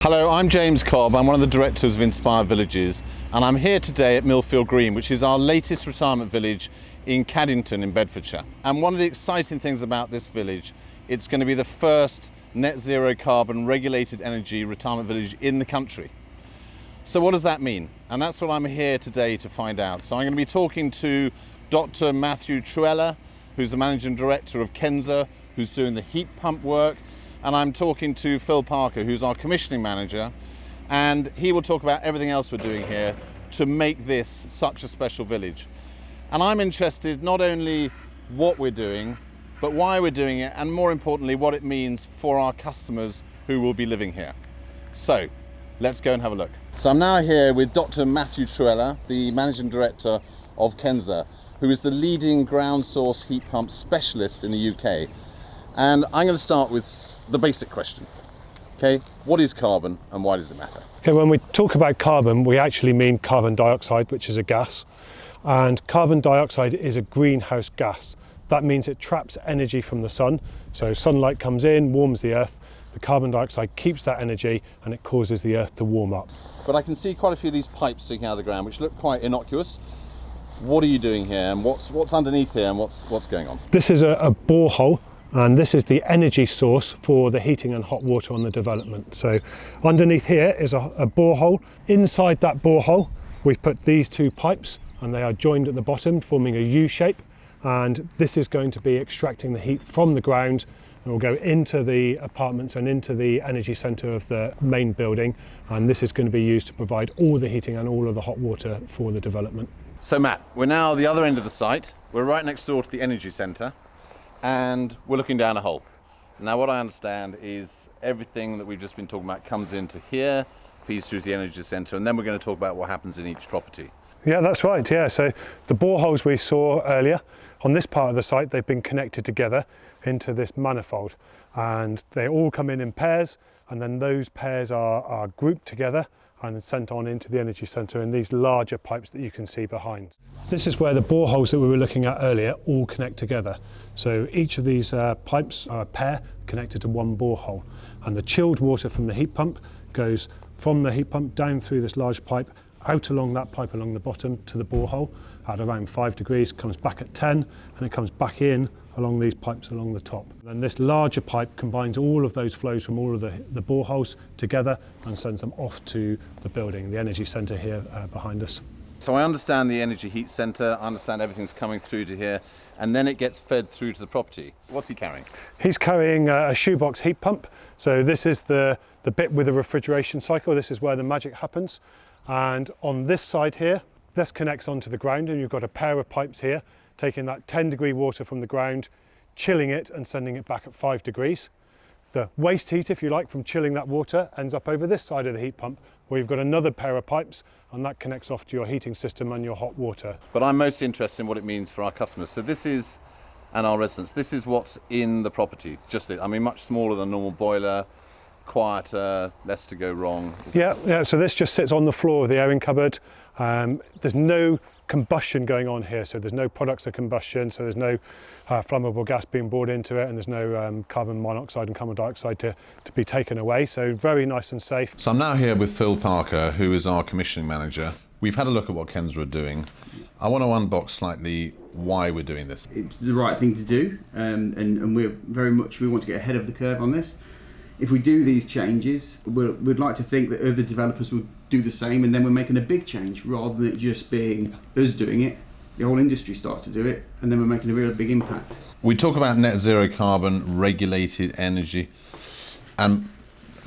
Hello, I'm James Cobb. I'm one of the directors of Inspired Villages, and I'm here today at Millfield Green, which is our latest retirement village in Caddington in Bedfordshire. And one of the exciting things about this village, it's going to be the first net zero carbon regulated energy retirement village in the country. So what does that mean? And that's what I'm here today to find out. So I'm going to be talking to Dr. Matthew Trewhella, who's the managing director of Kensa, who's doing the heat pump work. And I'm talking to Phil Parker, who's our commissioning manager, and he will talk about everything else we're doing here to make this such a special village. And I'm interested not only what we're doing, but why we're doing it, and more importantly, what it means for our customers who will be living here. So let's go and have a look. So I'm now here with Dr. Matthew Trewhella, the managing director of Kensa, who is the leading ground source heat pump specialist in the UK. And I'm going to start with the basic question. Okay, what is carbon and why does it matter? Okay, when we talk about carbon, we actually mean carbon dioxide, which is a gas. And carbon dioxide is a greenhouse gas. That means it traps energy from the sun. So sunlight comes in, warms the earth. The carbon dioxide keeps that energy and it causes the earth to warm up. But I can see quite a few of these pipes sticking out of the ground, which look quite innocuous. What are you doing here, and what's underneath here, and what's going on? This is a borehole. And this is the energy source for the heating and hot water on the development. So underneath here is a borehole. Inside that borehole, we've put these two pipes and they are joined at the bottom, forming a U shape. And this is going to be extracting the heat from the ground and will go into the apartments and into the energy centre of the main building. And this is going to be used to provide all the heating and all of the hot water for the development. So Matt, we're now at the other end of the site. We're right next door to the energy centre. And we're looking down a hole. Now what I understand is everything that we've just been talking about comes into here, feeds through the energy centre, and then we're going to talk about what happens in each property. Yeah, that's right, yeah. So the boreholes we saw earlier, on this part of the site, they've been connected together into this manifold. And they all come in pairs, and then those pairs are grouped together and sent on into the energy centre in these larger pipes that you can see behind. This is where the boreholes that we were looking at earlier all connect together. So each of these pipes are a pair connected to one borehole, and the chilled water from the heat pump goes from the heat pump down through this large pipe, out along that pipe along the bottom to the borehole at around 5 degrees, comes back at 10, and it comes back in along these pipes along the top. And this larger pipe combines all of those flows from all of the boreholes together and sends them off to the building, the energy centre here behind us. So I understand the energy heat centre, I understand everything's coming through to here, and then it gets fed through to the property. What's he carrying? He's carrying a shoebox heat pump. So this is the bit with the refrigeration cycle. This is where the magic happens. And on this side here, this connects onto the ground, and you've got a pair of pipes here taking that 10-degree water from the ground, chilling it and sending it back at 5 degrees. The waste heat, if you like, from chilling that water ends up over this side of the heat pump, where you've got another pair of pipes, and that connects off to your heating system and your hot water. But I'm most interested in what it means for our customers. So this is, and our residents, this is what's in the property, just it. I mean, much smaller than a normal boiler, quieter, less to go wrong. Yeah, so this just sits on the floor of the airing cupboard. There's no combustion going on here, so there's no products of combustion, so there's no flammable gas being brought into it, and there's no carbon monoxide and carbon dioxide to be taken away, so very nice and safe. So I'm now here with Phil Parker, who is our commissioning manager. We've had a look at what Kensa are doing. I want to unbox slightly why we're doing this. It's the right thing to do, and we want to get ahead of the curve on this. If we do these changes, we'd like to think that other developers will do the same, and then we're making a big change rather than it just being us doing it. The whole industry starts to do it, and then we're making a real big impact. We talk about net zero carbon, regulated energy, and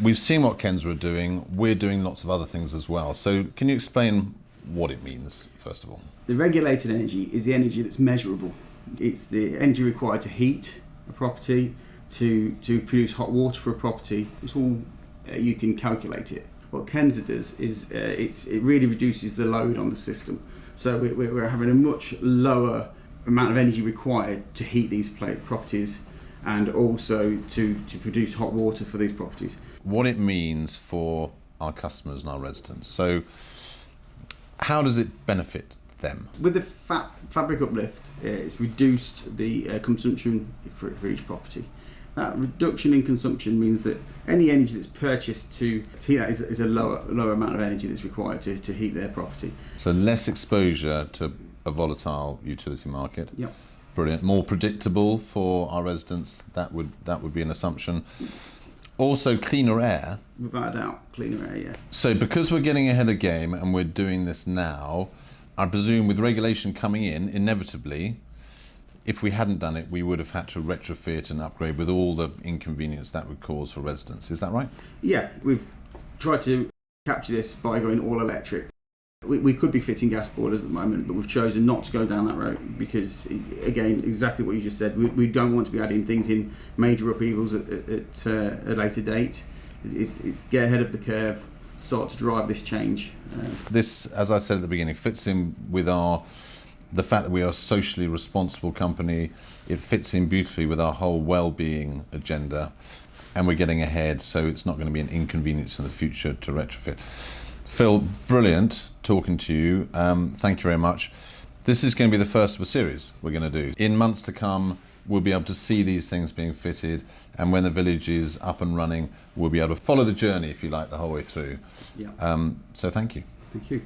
we've seen what Kensa are doing. We're doing lots of other things as well. So can you explain what it means, first of all? The regulated energy is the energy that's measurable. It's the energy required to heat a property, to produce hot water for a property. It's all, you can calculate it. What Kensa does is it really reduces the load on the system. So we're having a much lower amount of energy required to heat these properties and also to produce hot water for these properties. What it means for our customers and our residents. So how does it benefit them? With the fabric uplift, it's reduced the consumption for each property. That reduction in consumption means that any energy that's purchased to heat that is a lower amount of energy that's required to heat their property. So less exposure to a volatile utility market. Yep. Brilliant. More predictable for our residents. That would be an assumption. Also cleaner air. Without a doubt, cleaner air, yeah. So because we're getting ahead of the game and we're doing this now, I presume with regulation coming in, inevitably, if we hadn't done it, we would have had to retrofit and upgrade with all the inconvenience that would cause for residents. Is that right? Yeah, we've tried to capture this by going all electric. We could be fitting gas boilers at the moment, but we've chosen not to go down that road because, again, exactly what you just said, we don't want to be adding things in major upheavals at a later date. It's get ahead of the curve, start to drive this change. This, as I said at the beginning, fits in with the fact that we are a socially responsible company. It fits in beautifully with our whole well-being agenda, and we're getting ahead, so it's not going to be an inconvenience in the future to retrofit. Phil, brilliant talking to you. Thank you very much. This is going to be the first of a series we're going to do. In months to come, we'll be able to see these things being fitted, and when the village is up and running, we'll be able to follow the journey, if you like, the whole way through. Yeah. So thank you. Thank you.